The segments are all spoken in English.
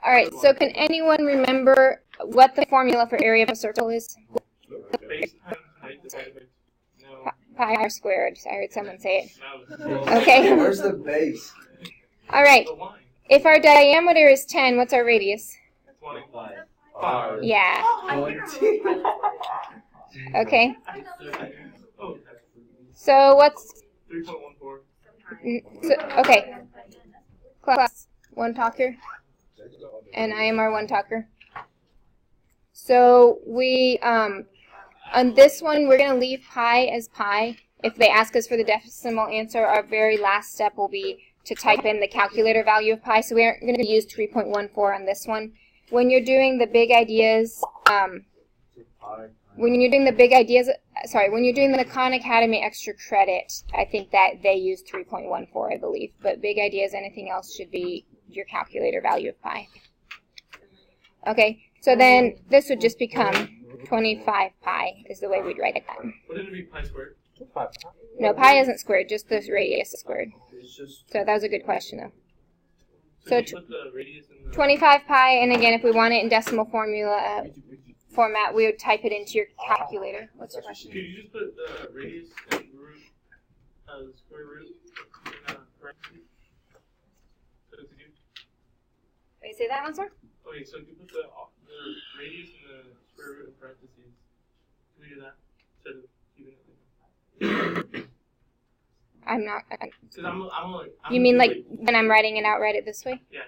All right, so can anyone remember what the formula for area of a circle is? Pi r squared. I heard someone say it. Okay. Where's the base? All right. If our diameter is 10, what's our radius? 25. Yeah. Okay. So what's 3.14. So, okay. Class, one talker. And I am our one talker. So we, on this one, we're going to leave pi as pi. If they ask us for the decimal answer, our very last step will be to type in the calculator value of pi. So we aren't going to use 3.14 on this one. When you're doing the big ideas, when you're doing the Khan Academy extra credit, I think that they use 3.14, I believe. But big ideas, anything else should be your calculator value of pi. Okay, so then this would just become 25 pi is the way we'd write it down. Wouldn't it be pi squared? No, pi isn't squared, just the radius is squared. So that was a good question, though. So you put the radius in the 25 pi, and again, if we want it in decimal formula format, we would type it into your calculator. What's your question? Could you just put the radius and root as square root in parentheses? Wait, say that once more? Okay, so if you put the radius and the square root in parentheses, can we do that instead of keeping it like that? I'm not. You mean like when I'm writing it out, write it this way? Yeah.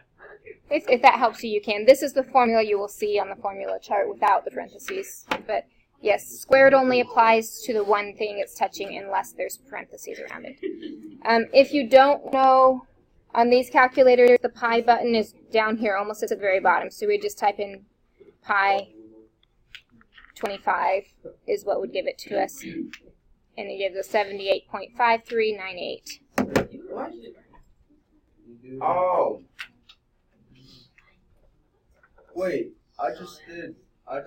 If that helps you, you can. This is the formula you will see on the formula chart without the parentheses. But yes, squared only applies to the one thing it's touching unless there's parentheses around it. If you don't know, on these calculators, the pi button is down here, almost at the very bottom. So we just type in pi 25 is what would give it to us. And it gives us 78.5398. Oh. Wait, I just did from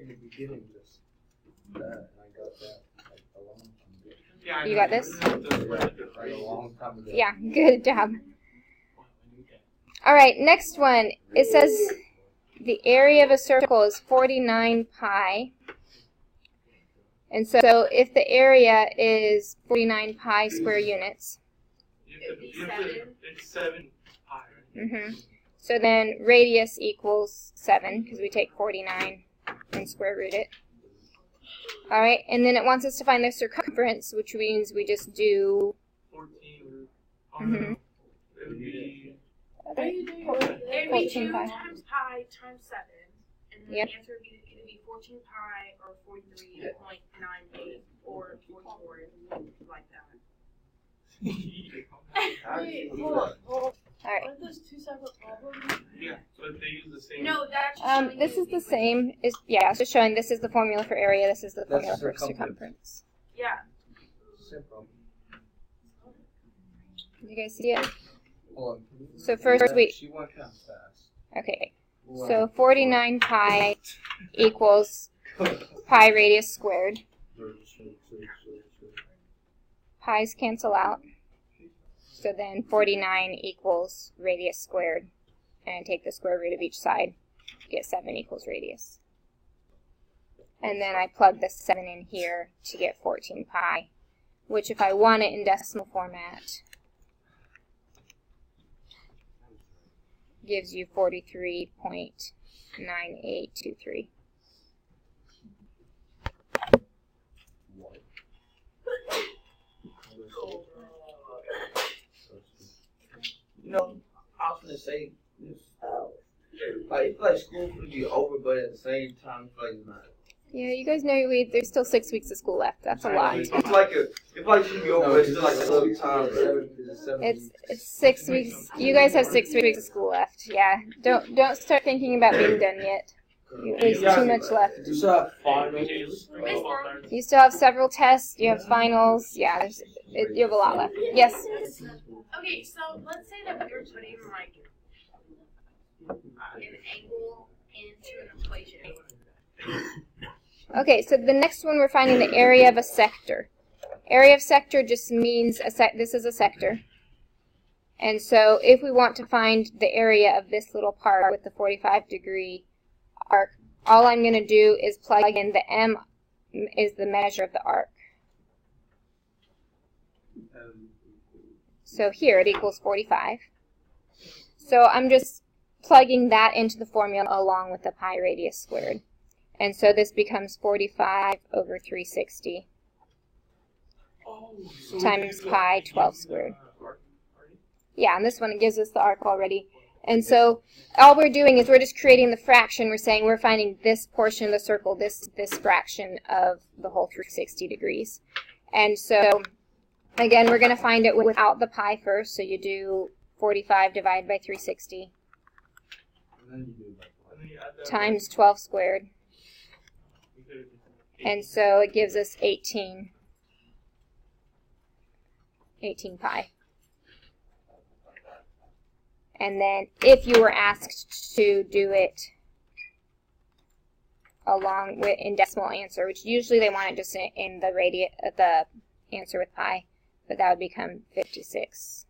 the beginning just that, and I got that like a long time ago. Yeah, You got this? Like a long time ago. Yeah, good job. All right, next one. It says the area of a circle is 49 pi. And so if the area is 49 pi square units, it's 7 pi, right? So then radius equals 7, because we take 49 and square root it. All right, and then it wants us to find the circumference, which means we just do 14 root. It would be... It would be 2 times pi times 7, and then the answer would be either be 14 pi or 43.98 or 44, like that. Wait, hold on. All right. Aren't those two separate problems? Yeah, but they use the same... No, that's just this is the same. It's just showing this is the formula for area, this is the formula for circumference. Yeah. Simple. You guys see it? Hold on. So first She went kind of fast. okay. So 49 pi equals pi radius squared. Pi's cancel out. So then 49 equals radius squared. And take the square root of each side. Get 7 equals radius. And then I plug the 7 in here to get 14 pi. Which if I want it in decimal format, gives you 43.9823. You know, I was gonna say this. Like, it's like school's gonna be over, but at the same time, it's like it's not. Yeah, you guys know there's still 6 weeks of school left. That's a lot. It's like it should be over, but it's still like a little time. It's 6 weeks. You guys have 6 weeks of school left. Yeah. Don't start thinking about being done yet. There's too much left. You still have finals. You still have several tests. You have finals. Yeah, you have a lot left. Yes. Okay, so let's say that we're putting like an angle into an equation. Okay, so the next one we're finding the area of a sector. Area of sector just means this is a sector. And so if we want to find the area of this little part with the 45-degree arc, all I'm going to do is plug in the m is the measure of the arc. So here it equals 45. So I'm just plugging that into the formula along with the pi radius squared. And so this becomes 45 over 360 times pi 12 squared. Yeah, and this one gives us the arc already. And so all we're doing is we're just creating the fraction. We're saying we're finding this portion of the circle, this fraction of the whole 360 degrees. And so, again, we're going to find it without the pi first. So you do 45 divided by 360 times 12 squared. And so it gives us 18 pi. And then if you were asked to do it along with in decimal answer, which usually they want it just in the answer with pi, but that would become 56.55.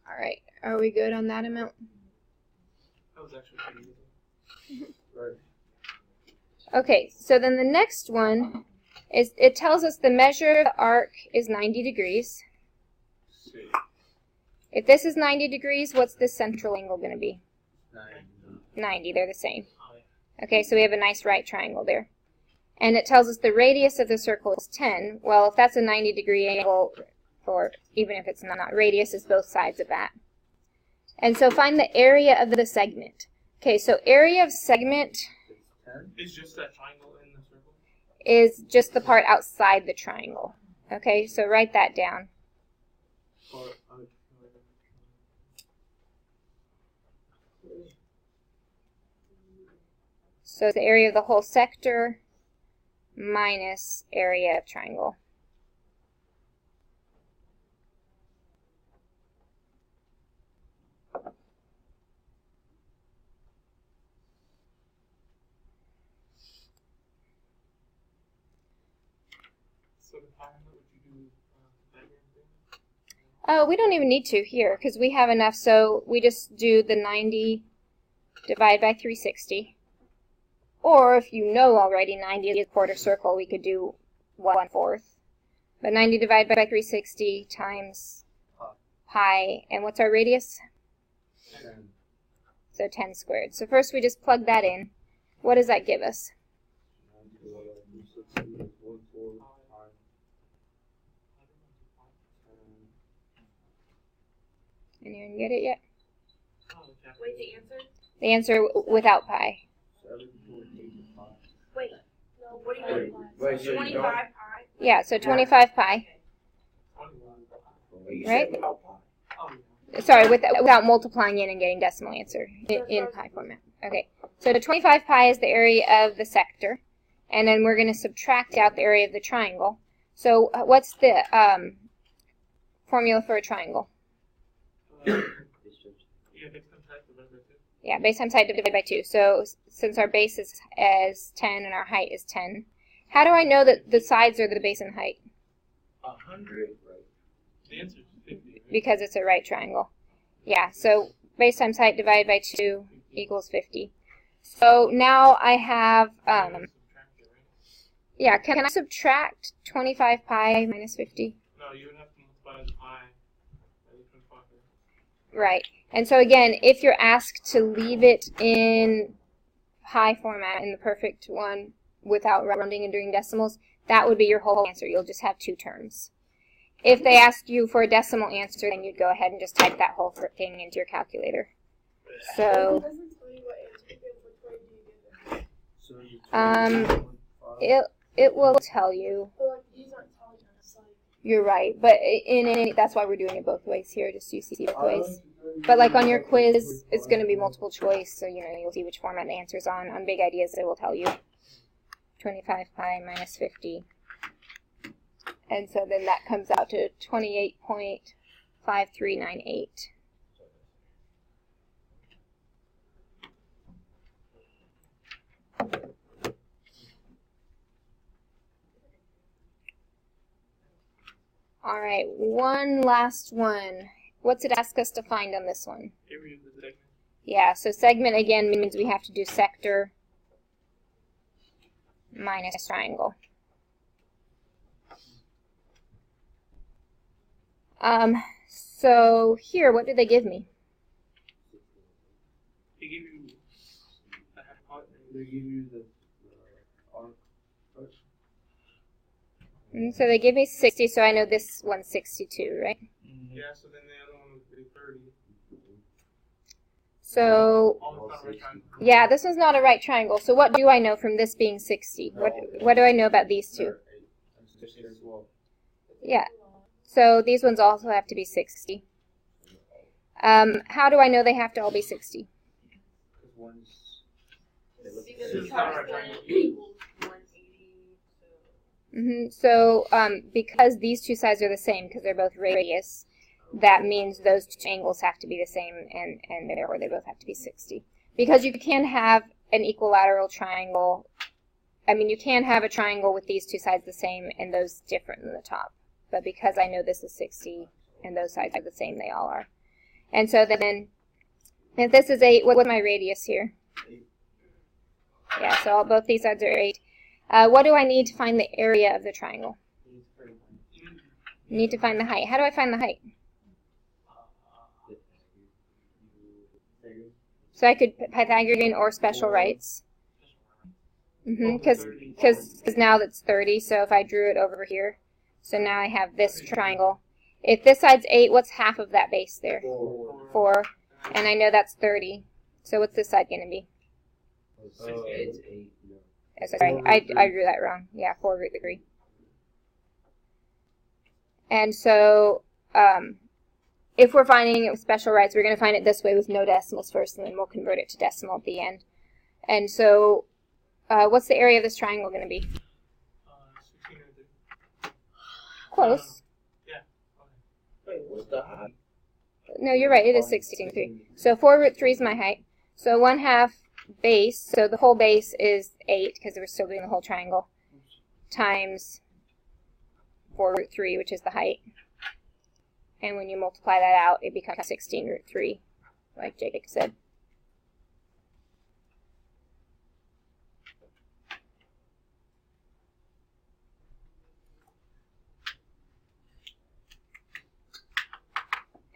All right, are we good on that amount? That was actually pretty easy. Okay, so then the next one is, it tells us the measure of the arc is 90 degrees. If this is 90 degrees, what's the central angle going to be? 90, they're the same. Okay, so we have a nice right triangle there. And it tells us the radius of the circle is 10. Well, if that's a 90-degree angle, or even if it's not, radius is both sides of that. And so find the area of the segment. Okay, so area of segment is just that triangle in the circle? Is just the part outside the triangle. Okay, so write that down. So the area of the whole sector minus area of triangle. So the pi, what would you do? Diagram thing? Oh, we don't even need to here because we have enough. So we just do the 90 divided by 360. Or if you know already 90 is a quarter circle, we could do 1/4. But 90 divided by 360 times pi, and what's our radius? 10. So 10 squared. So first we just plug that in. What does that give us? Anyone get it yet? Wait, the answer? The answer without pi. Wait, no, what do you mean? Wait, so you 25 don't- pi? Yeah, so 25 pi. You Right? said without pi. Oh, yeah. Sorry, without multiplying in and getting decimal answer in pi format. Okay, so the 25 pi is the area of the sector, and then we're going to subtract out the area of the triangle. So what's the formula for a triangle? Yeah, base times height divided by 2. Yeah, base times height divided by 2. So since our base is 10 and our height is 10, how do I know that the sides are the base and height? 100, right? The answer is 50. Right? Because it's a right triangle. Yeah, so base times height divided by 2 equals 50. So now I have, yeah, can I subtract 25 pi minus 50? No, you would have to multiply the pi by the 25. Right. And so again, if you're asked to leave it in pi format, in the perfect one, without rounding and doing decimals, that would be your whole answer. You'll just have 2 terms. If they asked you for a decimal answer, then you'd go ahead and just type that whole thing into your calculator. It So, doesn't tell you what answer you give, which way do you give it? it will tell you. But like these aren't telling us. Like You're right, but that's why we're doing it both ways here, just so you see both ways. But like on your quiz, it's going to be multiple choice, so you'll see which format the answer's on. On Big Ideas, it will tell you 25 pi minus 50. And so then that comes out to 28.5398. All right, one last one. What's it ask us to find on this one? Area of the segment. Yeah, so segment again means we have to do sector minus triangle. So here, what did they give me? They give you a half pot. They give you the arc. So they give me 60, so I know this one's 62, right? Yeah, so then the other one would be 30. So, All not right triangle. yeah, this one's not a right triangle. So what do I know from this being 60? What do I know about these two? Yeah. So these ones also have to be 60. How do I know they have to all be 60? Because the triangle equals 180. So because these two sides are the same, because they're both radius, that means those two angles have to be the same, and therefore they both have to be 60. Because you can have an equilateral triangle. I mean, you can have a triangle with these two sides the same and those different than the top. But because I know this is 60 and those sides are the same, they all are. And so then, if this is 8, what's my radius here? 8. Yeah, so both these sides are 8. What do I need to find the area of the triangle? Need to find the height. How do I find the height? So I could Pythagorean or special rights. Because now that's 30, so if I drew it over here, so now I have this triangle. If this side's 8, what's half of that base there? 4. And I know that's 30. So what's this side going to be? It's 8. Oh, sorry, I drew that wrong. Yeah, 4 root 3. And so, if we're finding it with special rights, we're going to find it this way with no decimals first, and then we'll convert it to decimal at the end. And so, what's the area of this triangle going to be? 16. Close. Yeah. Wait, what's the height? No, you're right. It is 16.3. So 4 root 3 is my height. So 1/2 base, so the whole base is 8, because we're still doing the whole triangle, times 4 root 3, which is the height. And when you multiply that out, it becomes 16 root 3, like Jake said.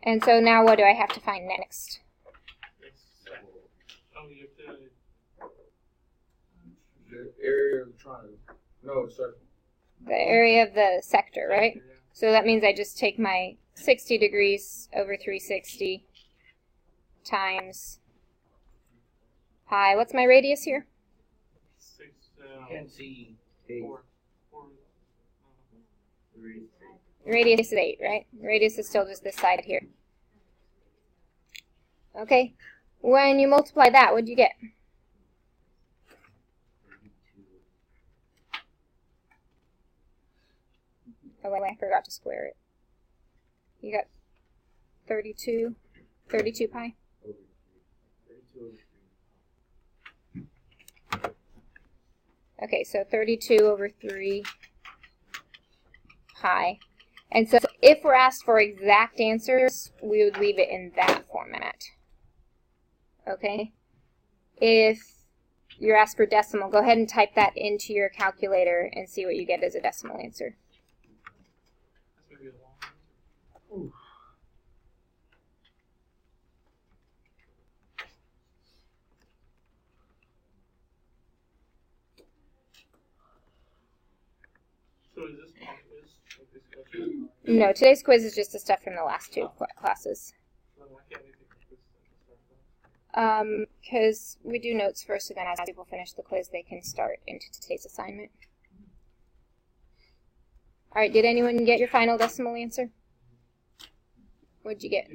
And so now what do I have to find next? Oh, you have to. The area of the triangle. No, circle. The area of the sector, right? Yeah. So that means I just take my 60 degrees over 360 times pi. What's my radius here? 6. You can't see 8. 4. The radius is 8, right? The radius is still just this side here. Okay. When you multiply that, what do you get? Oh, wait, I forgot to square it. You got 32 pi? Okay, so 32 over 3 pi. And so if we're asked for exact answers, we would leave it in that format. Okay? If you're asked for decimal, go ahead and type that into your calculator and see what you get as a decimal answer. That's going to be a long answer. So is this on quiz? Like this question? No, today's quiz is just the stuff from the last 2 classes. So why can't we take the quiz at the start? Because we do notes first, and then as people finish the quiz, they can start into today's assignment. All right, did anyone get your final decimal answer? What'd you get?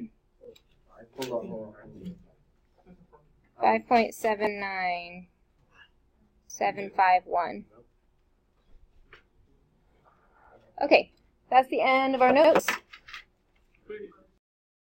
5.79751. Okay, that's the end of our notes. Quick.